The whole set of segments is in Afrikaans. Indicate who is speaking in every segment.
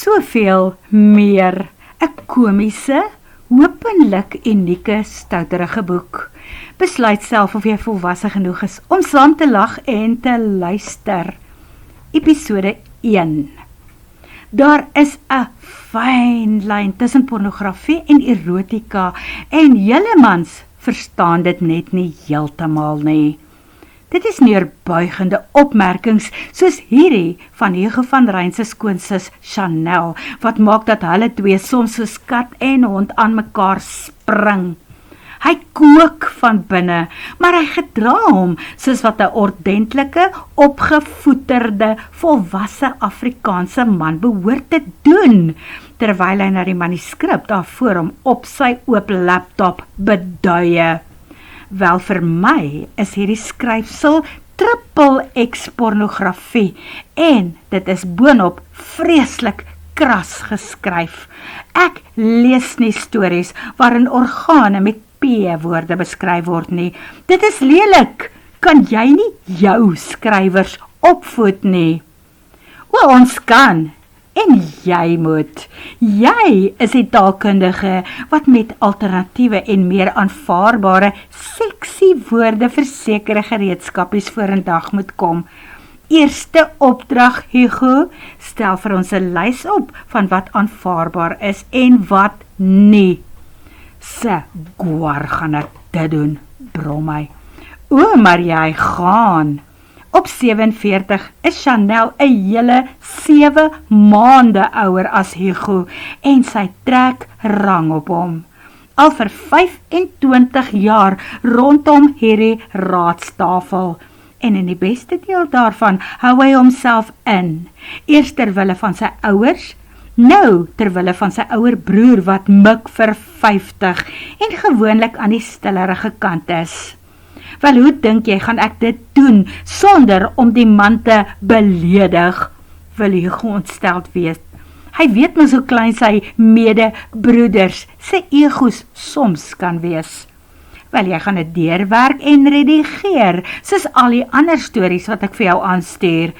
Speaker 1: soveel meer. 'n Komiese, hopelik unieke, stouterige boek. Besluit self of jy volwasse genoeg is om saam te lag en te luister. Episode 1. Daar is 'n fyn lyn tussen pornografie en erotika en julle mans verstaan dit net nie heeltemal nie. Dit is neerbuigende opmerkings soos hierdie van Hugo van Rijn se skoonsis Chanel, wat maak dat hulle twee soms soos kat en hond aan mekaar spring. Hy kook van binne, maar hy gedra hom soos wat 'n ordentlike, opgevoeterde, volwasse Afrikaanse man behoort te doen, terwyl hy na die manuskrip daar voor hom op sy oop laptop beduie. Wel, vir my is hierdie skryfsel triple X pornografie en dit is boonop vreeslik kras geskryf. Ek lees nie stories waarin organe met P-woorde beskryf word nie. Dit is lelik. Kan jy nie jou skrywers opvoed nie? O, ons kan. En jy moet. Jy is die taalkundige wat met alternatiewe en meer aanvaarbare seksie woorde vir sekere gereedskapies vorendag moet kom. Eerste opdrag, Hugo, stel vir ons 'n lys op van wat aanvaarbaar is en wat nie. Se goar gaan ek dit doen, brom hy. O, maar jy gaan. Op 47 is Chanel 'n hele 7 maande ouer as Hugo en sy trek rang op hom. Al vir 25 jaar rondom hierdie raadstafel. En in die beste deel daarvan hou hy homself in. Eers terwille van sy ouers, nou terwille van sy ouer broer wat mik vir 50 en gewoonlik aan die stillerige kant is. Wel, hoe dink jy, gaan ek dit doen, sonder om die man te beledig? Wil Hugo ontsteld wees. Hy weet mos hoe klein sy medebroeders, sy egos soms kan wees. Wel, jy gaan dit deurwerk en redigeer, soos al die ander stories wat ek vir jou aanstuur.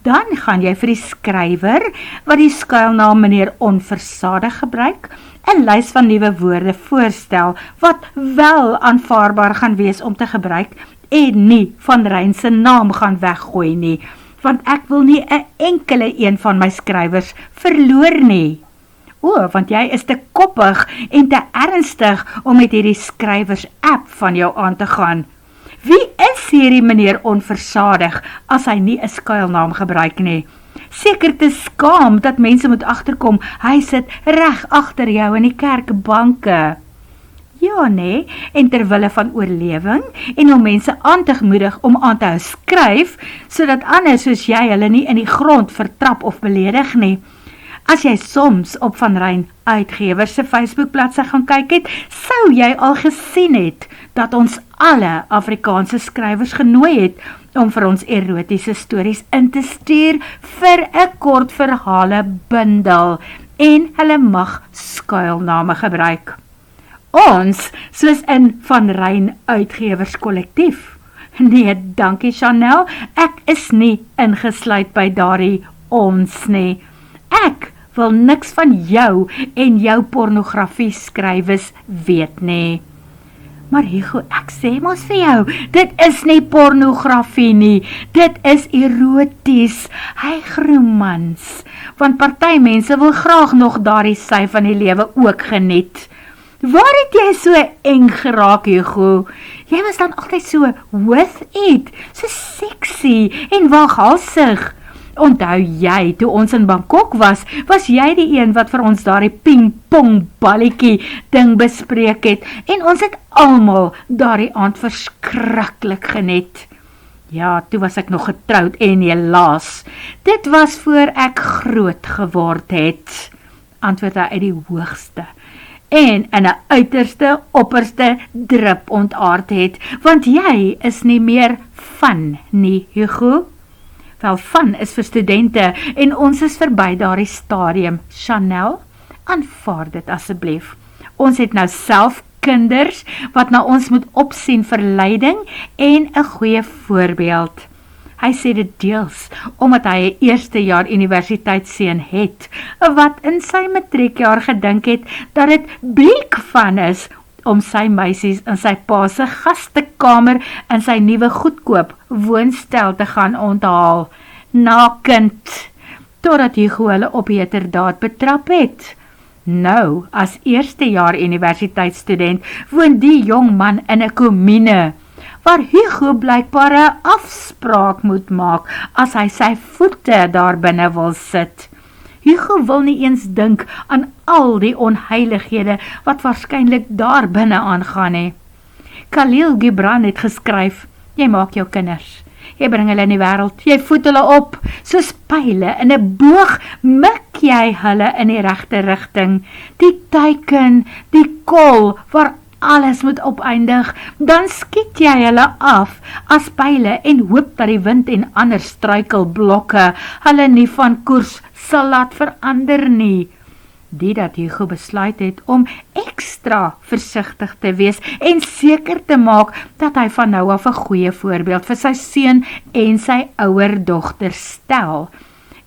Speaker 1: Dan gaan jy vir die skrywer, wat die skuilnaam meneer Onversadig gebruik, 'n lys van nuwe woorde voorstel, wat wel aanvaarbaar gaan wees om te gebruik, en nie Van Rijn se naam gaan weggooi nie, want ek wil nie 'n enkele een van my skrywers verloor nie. O, want jy is te koppig en te ernstig om met hierdie skrywers app van jou aan te gaan. Wie is hierdie meneer Onversadig, as hy nie 'n skuilnaam gebruik nie? Seker te skaam dat mense moet agterkom, hy sit reg agter jou in die kerkbanke. Ja, nee, en terwille van oorlewing, en om mense aan te moedig om aan te hou skryf, sodat anders soos jy hulle nie in die grond vertrap of beledig nie. As jy soms op Van Rijn Uitgewers se Facebookbladsy gaan kyk het, sou jy al gesien het, dat ons alle Afrikaanse skrywers genooi het, om vir ons erotiese stories in te stuur vir 'n kort verhale bundel, en hulle mag skuilname gebruik. Ons, soos in Van Rijn Uitgewers kollektief. Nee, dankie Chanel, ek is nie ingesluit by daardie ons nie. Ek wil niks van jou en jou pornografie skrywes weet nie. Maar Hugo, ek sê mos vir jou, dit is nie pornografie nie, dit is eroties, hygromans, want party mense wil graag nog daardie sy van die lewe ook geniet. Waar het jy so eng geraak, Hugo? Jy was dan altyd so with it, so sexy en waaghalsig. Onthou jy, toe ons in Bangkok was jy die een wat vir ons daardie ping-pong balletjie ding bespreek het, en ons het almal daardie aand verskriklik geniet. Ja, toe was ek nog getroud en helaas, dit was voor ek groot geword het, antwoord hy uit die hoogste, en in 'n uiterste, opperste drip ontaard het, want jy is nie meer van nie, Hugo. Wel, van is vir studente, en ons is verby daardie stadium. Chanel, aanvaar dit asseblief. Ons het nou self kinders, wat na ons moet opsien vir leiding, en 'n goeie voorbeeld. Hy sê dit deels omdat hy 'n eerstejaar universiteitsseun het, wat in sy matriekjaar gedink het dat dit bleek van is om sy meisies in sy pa se gastekamer in sy nuwe goedkoop woonstel te gaan onthaal. Nakend, totdat Hugo hulle op heterdaad betrap het. Nou, as eerstejaar universiteitsstudent, woon die jong man in 'n komune, waar Hugo blykbaar 'n afspraak moet maak as hy sy voete daar binne wil sit. Hugo wil nie eens dink aan al die onheilighede wat waarskynlik daar binne aangaan nie. Khalil Gibran het geskryf, jy maak jou kinders, jy bring hulle in die wêreld, jy voed hulle op, soos pyle in 'n boog, mik jy hulle in die regte rigting, die teiken, die kol, waar alles moet opeindig, dan skiet jy hulle af as pyle en hoop dat die wind en ander struikelblokke hulle nie van koers sal laat verander nie. Die dat Hugo besluit het om ekstra versigtig te wees en seker te maak dat hy van nou af 'n goeie voorbeeld vir sy seun en sy ouer dogter stel.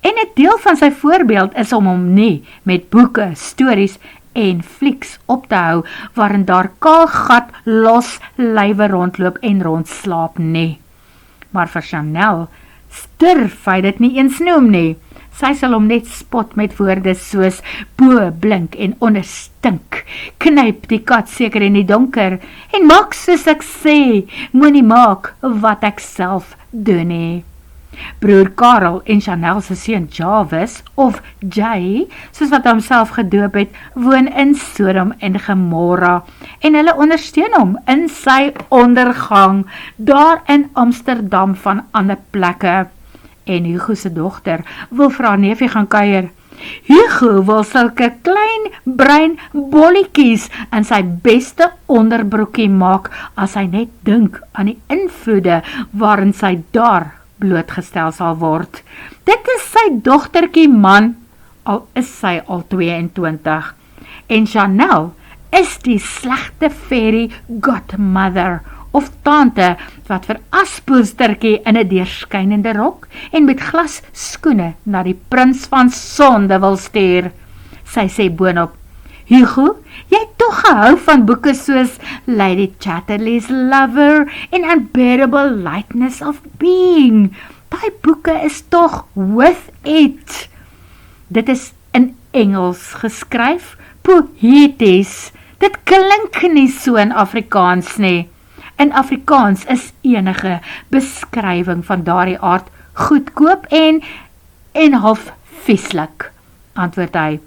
Speaker 1: En 'n deel van sy voorbeeld is om hom nie met boeke, stories en flieks op te hou, waarin daar kaalgat los lywe rondloop en rondslaap nie. Maar vir Chanel sturf hy dit nie eens noem nie. Sy sal hom net spot met woorde soos bo, blink en onderstink, knyp die kat seker in die donker, en maak soos ek sê, moenie maak wat ek self doen nie. Broer Karel en Chanel se seun Jarvis, of Jay, soos wat hy homself gedoop het, woon in Sodom en Gomorra, en hulle ondersteun hom in sy ondergang, daar in Amsterdam van ander plekke. En Hugo se dogter wil vir haar neefie gaan kuier. Hugo wil sulke klein bruin bolletjies in sy beste onderbroekie maak, as hy net dink aan die invloede waarin sy daar blootgestel sal word. Dit is sy dogtertjie man, al is sy al 22. En Chanel is die slegte fairy godmother, of tante, wat vir aspoestertjie in 'n deurskynende rok en met glas skoene na die prins van sonde wil stuur. Sy sê boonop, Hugo, jy het tog gehou van boeke soos Lady Chatterley's Lover en Unbearable Lightness of Being. Die boeke is tog worth it. Dit is in Engels geskryf, poëties. Dit klink nie so in Afrikaans nie. In Afrikaans is enige beskrywing van daardie aard goedkoop en half vieslik, antwoord hy.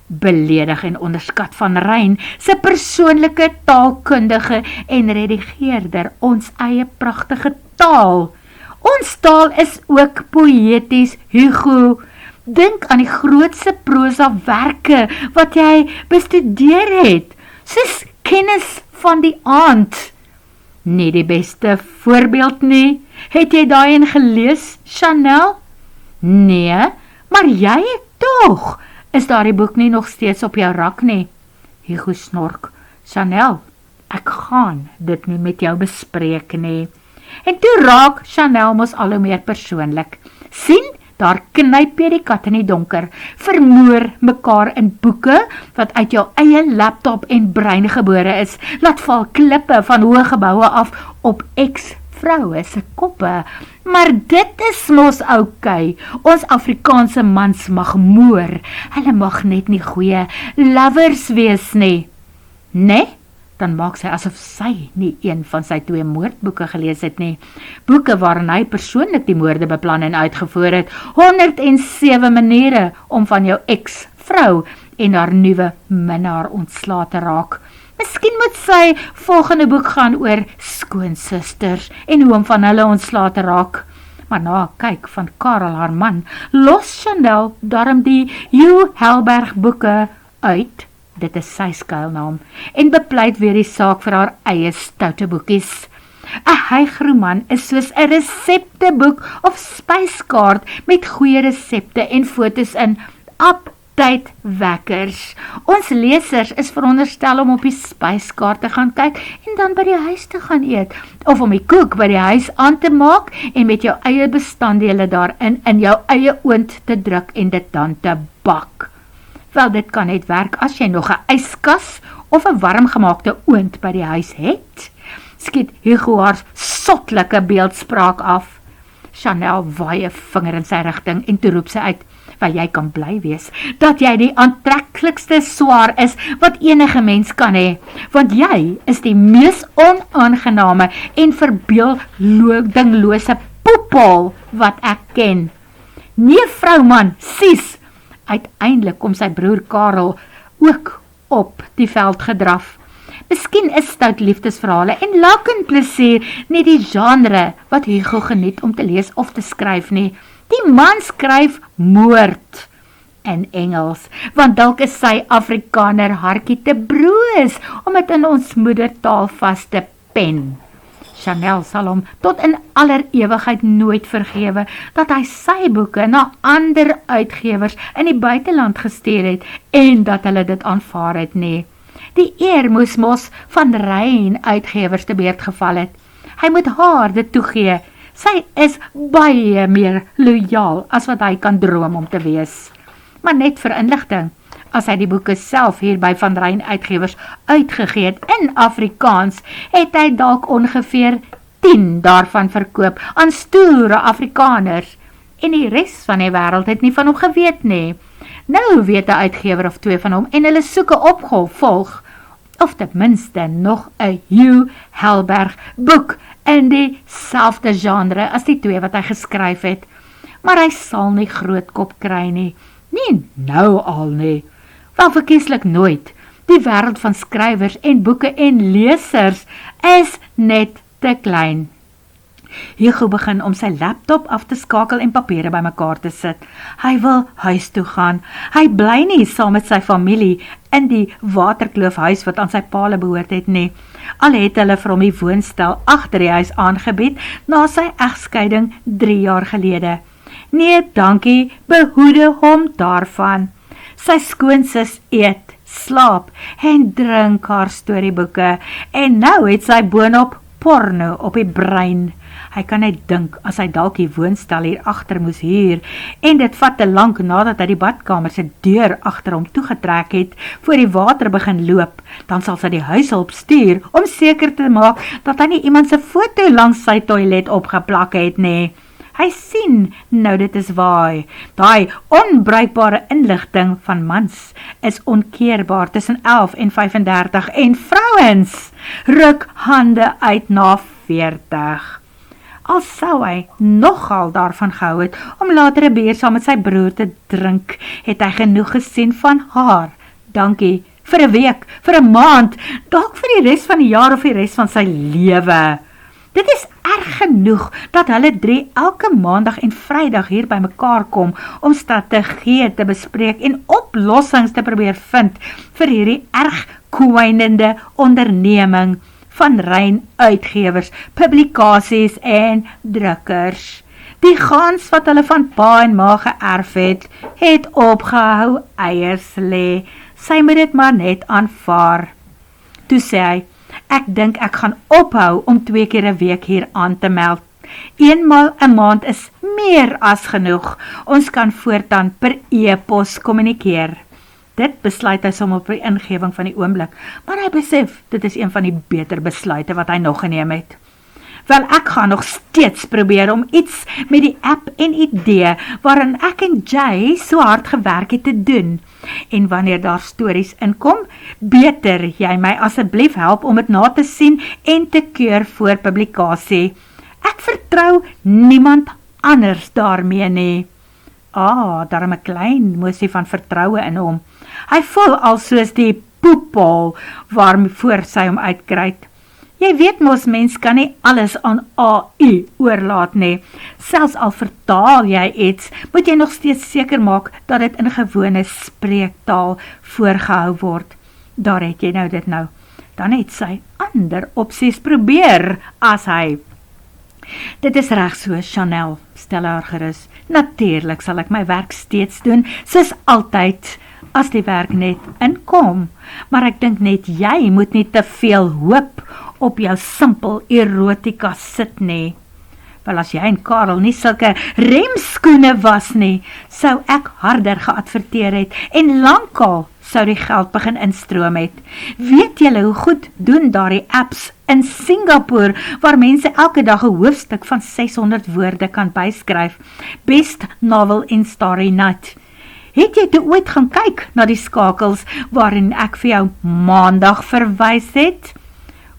Speaker 1: Beledig en onderskat van Rein, sy persoonlike taalkundige en redigeerder, ons eie pragtige taal. Ons taal is ook poëties, Hugo. Dink aan die grootste prosa werke wat jy bestudeer het, soos Kennis van die Aand. Nie die beste voorbeeld nie. Het jy daarin gelees, Chanel? Nee, maar jy het tog. Is daar die boek nie nog steeds op jou rak nie? Hugo snork. Chanel, ek gaan dit nie met jou bespreek nie. En toe raak Chanel mos al hoe meer persoonlik. Sien, daar knyp jy die kat in die donker, vermoor mekaar in boeke, wat uit jou eie laptop en brein gebore is, laat val klippe van hoë geboue af op ex-vroue se koppe. Maar dit is mos oukei. Ons Afrikaanse mans mag moor, hulle mag net nie goeie lovers wees nie. Nee? Dan maak sy asof sy nie een van sy 2 moordboeke gelees het nie. Boeke waarin hy persoonlik die moorde beplan en uitgevoer het. 107 maniere om van jou ex-vrou en haar nuwe minnaar ontslae te raak. Miskien moet sy volgende boek gaan oor skoonsusters en hoe om van hulle ontslae te raak. Maar na kyk van Karel haar man, los Chanel daarom die Hugh Helberg boeke uit. Dit is sy skuilnaam, en bepleit weer die saak vir haar eie stoute boekies. 'n Hygroman is soos 'n resepteboek of spyskaart met goeie resepte en fotos in tydwekkers. Ons lesers is veronderstel om op die spyskaart te gaan kyk en dan by die huis te gaan eet, of om die koek by die huis aan te maak en met jou eie bestanddele daarin in jou eie oond te druk en dit dan te bak. Wel, dit kan net werk as jy nog 'n yskas of 'n warmgemaakte oond by die huis het. Skiet Hugo haar sotlike beeldspraak af. Chanel waai 'n vinger in sy rigting en toe roep sy uit, wel jy kan bly wees, dat jy die aantreklikste swaar is wat enige mens kan hê, want jy is die mees onaangename en verbeeldinglose poepel wat ek ken. Nee vrouman, sies! Uiteindelik kom sy broer Karel ook op die veld gedraf. Miskien is stout liefdesverhale en lak en plesier nie die genre wat Hugo geniet om te lees of te skryf nie. Die man skryf moord in Engels, want dalk is sy Afrikaner hartjie te broos om dit in ons moedertaal vas te pen. Chanel sal hom tot in aller ewigheid nooit vergewe dat hy sy boeke na ander uitgewers in die buiteland gestuur het en dat hulle dit aanvaar het nie. Die eer moes mos van Rein uitgewers te beurt geval het. Hy moet haar dit toegee. Sy is baie meer loyaal as wat hy kan droom om te wees. Maar net vir inligting, as hy die boeke self hier by Van Rein uitgewers uitgegee het in Afrikaans, het hy dalk ongeveer 10 daarvan verkoop aan stoere Afrikaners. En die res van die wêreld het nie van hom geweet nie. Nou weet 'n uitgewer of 2 van hom en hulle soek 'n opvolg, of ten minste nog 'n Hugh Helberg boek in dieselfde genre as die 2 wat hy geskryf het. Maar hy sal nie groot kop kry nie. Nie nou al nie. Wel verkieslik nooit. Die wêreld van skrywers en boeke en lesers is net te klein. Hugo begin om sy laptop af te skakel en papiere bymekaar te sit. Hy wil huis toe gaan. Hy bly nie saam met sy familie in die Waterkloofhuis wat aan sy paal behoort het nie. Al het hulle vir hom die woonstel agter die huis aangebied na sy egskeiding 3 jaar gelede. Nee, dankie, behoede hom daarvan. Sy skoonsis eet, slaap en drink haar storieboeke en nou het sy boonop porno op die brein. Hy kan net dink as hy dalk die woonstel hier agter moes huur en dit vat te lank nadat hy die badkamer se deur agter hom toegetrek het voor die water begin loop, dan sal sy die huishulp stuur om seker te maak dat hy nie iemand se foto langs sy toilet opgeplak het nie. Hy sien, nou dit is waai. Daai onbruikbare inligting van mans is onkeerbaar tussen 11 en 35 en vrouens ruk hande uit na 40. Al sou hy nogal daarvan gehou het om later 'n bier saam met sy broer te drink, het hy genoeg gesien van haar. Dankie, vir 'n week, vir 'n maand, dalk vir die res van die jaar of die res van sy lewe. Dit is erg genoeg dat hulle 3 elke maandag en Vrydag hier by mekaar kom om strategieë te bespreek en oplossings te probeer vind vir hierdie erg kwynende onderneming van Rein uitgewers, publikasies en drukkers. Die gans wat hulle van pa en ma geërf het opgehou eiers lê. Sy moet dit maar net aanvaar. Toe sê hy, ek dink ek gaan ophou om 2 keer 'n week hier aan te meld. Eenmaal 'n maand is meer as genoeg. Ons kan voortaan per e-pos kommunikeer. Dit besluit hy sommer op die ingewing van die oomblik, maar hy besef, dit is een van die beter besluite wat hy nog geneem het. Wel, ek gaan nog steeds probeer om iets met die app en idee waarin ek en Jay so hard gewerk het te doen. En wanneer daar stories inkom, beter jy my asseblief help om dit na te sien en te keur voor publikasie. Ek vertrou niemand anders daarmee nie. Daarom 'n klein mosie van vertroue in hom. Hy voel al soos die poepel waarvoor sy hom uitkruit. Jy weet mos, mens kan nie alles aan AI oorlaat nie. Selfs al vertaal jy iets, moet jy nog steeds seker maak dat dit in gewone spreektaal voorgehou word. Daar het jy nou dit nou. Dan het sy ander opsies probeer as hy. Dit is reg so, Chanel, stel haar gerus. Natuurlik sal ek my werk steeds doen, soos altyd. as die werk net inkom. Maar ek dink net jy moet nie te veel hoop op jou simpel erotika sit nie. Wel as jy en Karel nie sulke remskoene was nie, sou ek harder geadverteer het en lankal sou die geld begin instroom het. Weet julle hoe goed doen daardie apps in Singapore, waar mense elke dag 'n hoofstuk van 600 woorde kan byskryf? Best Novel in Starry Night. Het jy toe ooit gaan kyk na die skakels waarin ek vir jou maandag verwys het?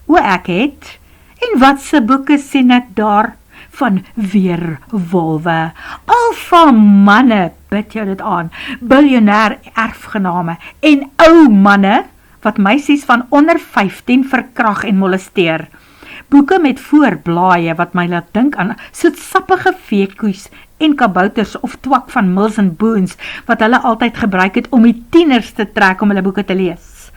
Speaker 1: O, ek het. En watse boeke sien ek daar? Van weerwolwe, alfa manne, bid jou dit aan, biljonair erfgename, en ou manne, wat meisies van onder 15 verkrag en molesteer. Boeke met voorblaaie, wat my laat dink aan soetsappige veekoes en kabouters of twak van Mills and Boons, wat hulle altyd gebruik het om die tieners te trek om hulle boeke te lees.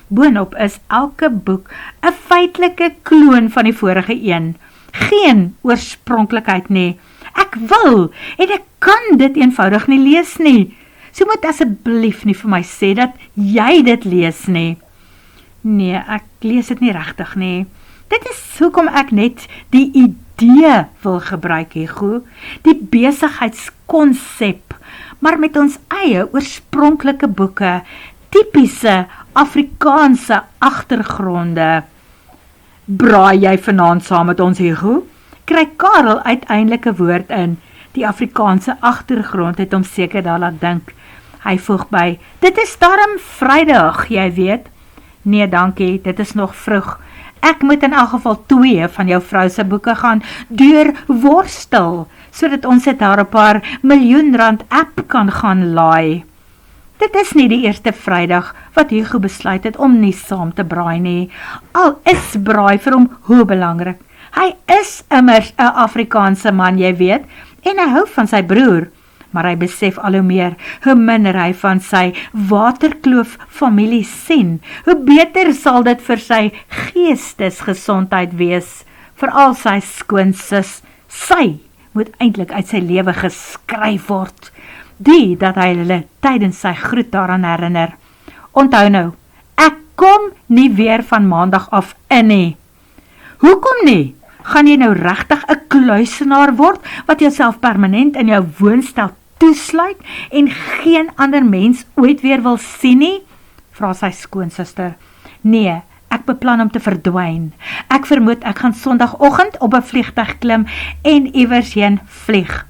Speaker 1: Boonop is elke boek 'n feitelike kloon van die vorige een. Geen oorspronklikheid nie. Ek wil en ek kan dit eenvoudig nie lees nie. So moet asseblief nie vir my sê dat jy dit lees nie. Nee, ek lees dit nie regtig nie. Dit is hoekom ek net die idee wil gebruik, Hugo. Die besigheidskonsep, maar met ons eie oorspronklike boeke, tipiese Afrikaanse agtergronde. Braai jy vanaand saam met ons, Hugo? Kry Karel uiteindelik 'n woord in. Die Afrikaanse agtergrond het hom seker daar laat dink. Hy voeg by, dit is darm Vrydag, jy weet. Nee, dankie, dit is nog vroeg. Ek moet in elk geval 2 van jou vrou se boeke gaan deurworstel, sodat ons dit daar op haar R1.000.000 app kan gaan laai. Dit is nie die eerste Vrydag wat Hugo besluit het om nie saam te braai nie. Al is braai vir hom hoe belangrik. Hy is immers 'n Afrikaanse man, jy weet, en hy hou van sy broer, maar hy besef al hoe meer, hoe minder hy van sy Waterkloof familie sien, hoe beter sal dit vir sy geestesgesondheid wees, veral sy skoonsis. Sy moet eintlik uit sy lewe geskryf word. Die dat hy hulle tydens sy groet daaraan herinner. Onthou nou, ek kom nie weer van maandag af in nie. Hoekom nie? Gaan jy nou regtig 'n kluisenaar word, wat jouself permanent in jou woonstel toesluit en geen ander mens ooit weer wil sien nie? Vra sy skoonsister. Nee, ek beplan om te verdwyn. Ek vermoed ek gaan Sondagoggend op 'n vliegtuig klim en iewers heen vlieg.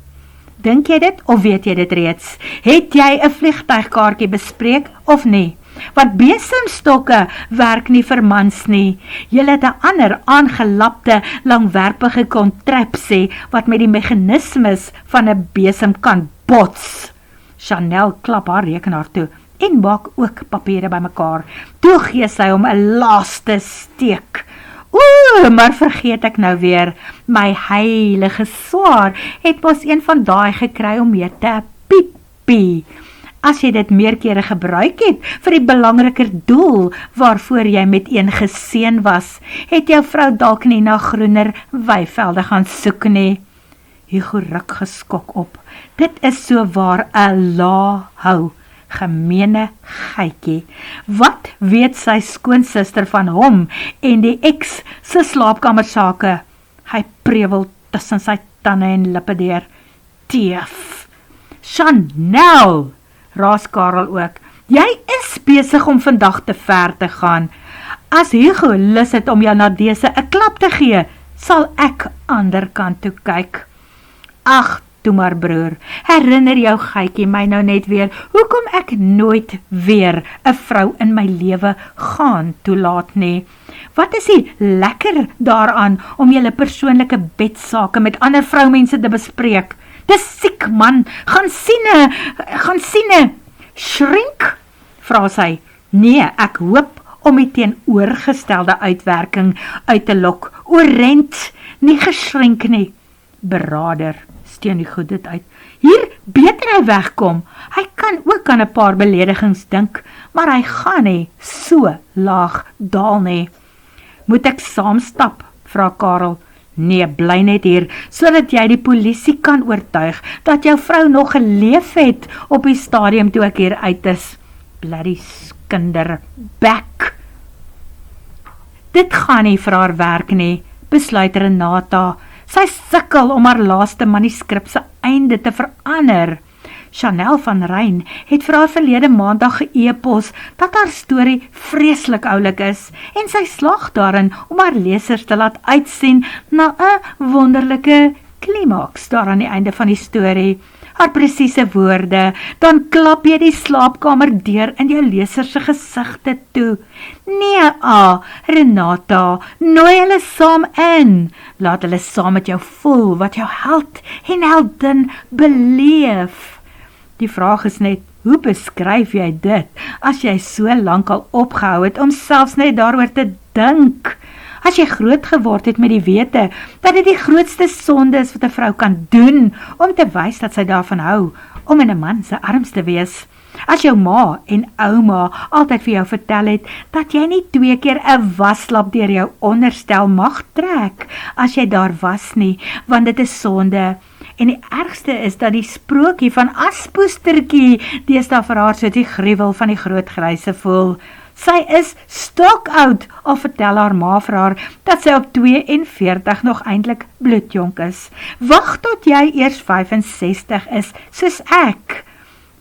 Speaker 1: Dink jy dit of weet jy dit reeds? Het jy 'n vliegtuigkaartjie bespreek of nie? Want besemstokke werk nie vir mans nie. Julle het 'n ander aangelapte, langwerpige kontrapsie wat met die meganismes van 'n besem kan bots. Chanel klap haar rekenaar toe en maak ook papiere bymekaar. Toe gee sy hom 'n laaste steek. Maar vergeet ek nou weer, my heilige swaar het mos een van daai gekry om mee te piepie. As jy dit meer kere gebruik het vir die belangriker doel waarvoor jy met een geseën was, het jou vrou dalk nie na groener weivelde gaan soek nie. Hugo ruk geskok op. Dit is so waar 'n laahou. Gemeene geitjie. Wat weet sy skoonsister van hom en die ex se slaapkamersake? Hy prewel tussen sy tande en lippe deur. Teef. Chanel, raas Karel ook. Jy is besig om vandag te ver te gaan. As Hugo lus het om jou na dese 'n klap te gee, sal ek ander kant toe kyk. Ag, toe maar broer, herinner jou geitjie my nou net weer, hoekom ek nooit weer 'n vrou in my lewe gaan toelaat nie. Wat is die lekker daaraan om julle persoonlike bedsake met ander vroumense te bespreek? Dis siek man, gaan siene, shrink, vra sy. Nee, ek hoop om die teenoorgestelde uitwerking uit te lok, oorent, nie geshrink nie. Berader, steun die goed dit uit. Hier beter hy wegkom. Hy kan ook aan 'n paar beledigings dink, maar hy gaan nie so laag daal nie. Moet ek saamstap? Vra Karel. Nee, bly net hier, sodat jy die polisie kan oortuig dat jou vrou nog geleef het op die stadium toe ek hier uit is. bloody skinderbek. Dit gaan nie vir haar werk nie, besluit Renata. Sy sukkel om haar laaste manuskrip se einde te verander. Chanel van Ryn het vir haar verlede maandag ge-e-pos dat haar storie vreeslik oulik is en sy slaag daarin om haar lesers te laat uitsien na 'n wonderlike klimaks daar aan die einde van die storie. Haar presiese woorde, dan klap jy die slaapkamer deur in jou lesers se gesigte toe. Nee, Renata, nooi hulle saam in. Laat hulle saam met jou voel wat jou held en heldin beleef. Die vraag is net, hoe beskryf jy dit, as jy so lank al opgehou het om selfs net daaroor te dink? As jy groot geword het met die wete, dat dit die grootste sonde is wat 'n vrou kan doen, om te wys dat sy daarvan hou, om in 'n man se arms te wees. As jou ma en ouma altyd vir jou vertel het, dat jy nie 2 keer 'n waslap deur jou onderstel mag trek, as jy daar was nie, want dit is sonde. En die ergste is dat die sprookie van Aspoestertjie deesdae vir haar so die gruwel van die groot gryse voel. Sy is stokoud, al vertel haar ma vir haar dat sy op 42 nog eintlik bloedjonk is. Wag tot jy eers 65 is, soos ek.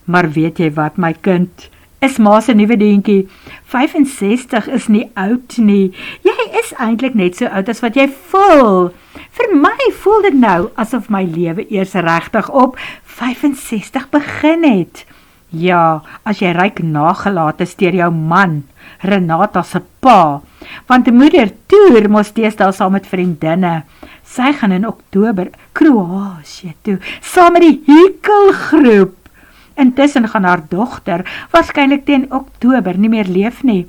Speaker 1: Maar weet jy wat, my kind, is ma se nuwe deentjie. 65 is nie oud nie. Jy is eintlik net so oud as wat jy voel. Vir my voel dit nou asof my lewe eers regtig op 65 begin het. Ja, as jy ryk nagelaat is deur jou man, Renata se pa, want die moeder toer mos deesdae saam met vriendinne. Sy gaan in Oktober Kroasië toe, saam met die Hekelgroep. Intussen gaan haar dogter waarskynlik teen Oktober nie meer leef nie,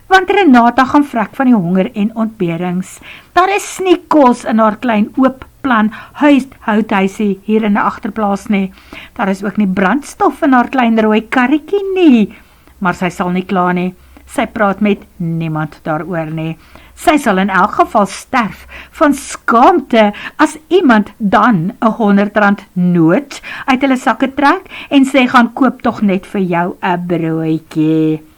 Speaker 1: want Renata gaan vrek van die honger en ontberings. Daar is nie kos in haar klein oop plan houthuisie hier in die agterplaas nie. Daar is ook nie brandstof in haar klein rooi karretjie nie, maar sy sal nie kla nie. Sy praat met niemand daaroor nie. Sy sal in elk geval sterf van skaamte as iemand dan 'n R100 noot uit hulle sakke trek en sê gaan koop tog net vir jou 'n broodjie.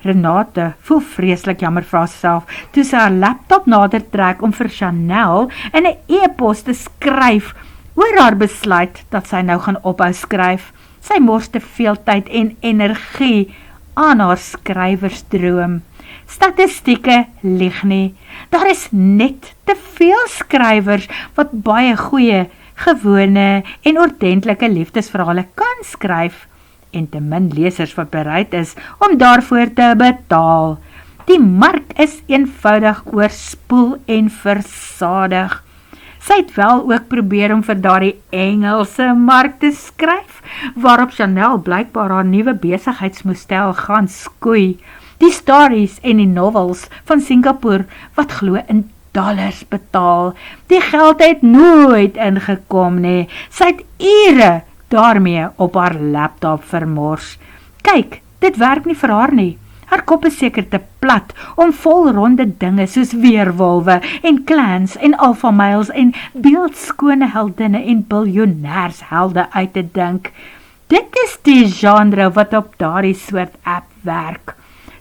Speaker 1: Renate voel vreeslik jammer vir haarself toe sy haar laptop nader trek om vir Chanel in 'n e-pos te skryf oor haar besluit dat sy nou gaan ophou skryf. Sy mors te veel tyd en energie aan haar skrywersdroom. Statistieke lieg nie. Daar is net te veel skrywers wat baie goeie, gewone en ordentlike liefdesverhale kan skryf en te min lesers wat bereid is om daarvoor te betaal. Die mark is eenvoudig oorspoel en versadig. Sy het wel ook probeer om vir daardie Engelse mark te skryf, waarop Chanel blykbaar haar nuwe besigheidsmodel gaan skoei. Die stories en die novels van Singapore wat glo in dollars betaal. Die geld het nooit ingekom nie. Sy het ure daarmee op haar laptop vermors. Kyk, dit werk nie vir haar nie. Haar kop is seker te plat om volronde dinge soos weerwolwe en clans en alpha males en beeldskone heldinne en biljoenærshelde uit te dink. Dit is die genre wat op daardie soort app werk.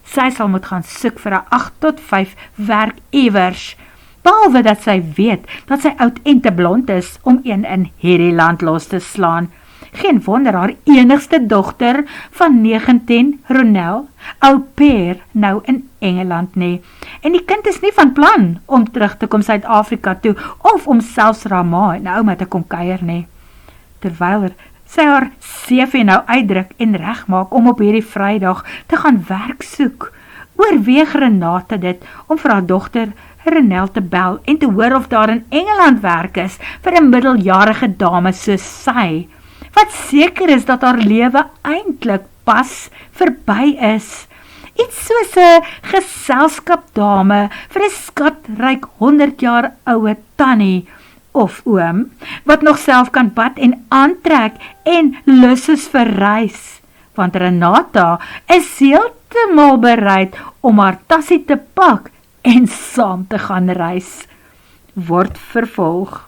Speaker 1: Sy sal moet gaan soek vir 'n 8 tot 5 werk iewers, behalwe dat sy weet dat sy oud en te blond is om een in hierdie land los te slaan. Geen wonder haar enigste dogter van 19, Ronel, au pair nou in Engeland nie. En die kind is nie van plan om terug te kom Suid-Afrika toe, of om selfs Rama en ouma te kom kuier nie. Terwyl sy haar CV nou uitdruk en regmaak om op hierdie Vrydag te gaan werk soek, oorweeg Renate dit om vir haar dogter Ronel te bel en te hoor of daar in Engeland werk is vir 'n middeljarige dame soos sy, wat seker is dat haar lewe eintlik pas verby is. Iets soos 'n geselskapdame vir 'n skatryk 100 jaar oue tannie of oom, wat nog self kan bad en aantrek en lus is vir reis. Want Renata is heeltemal bereid om haar tassie te pak en saam te gaan reis. Word vervolg.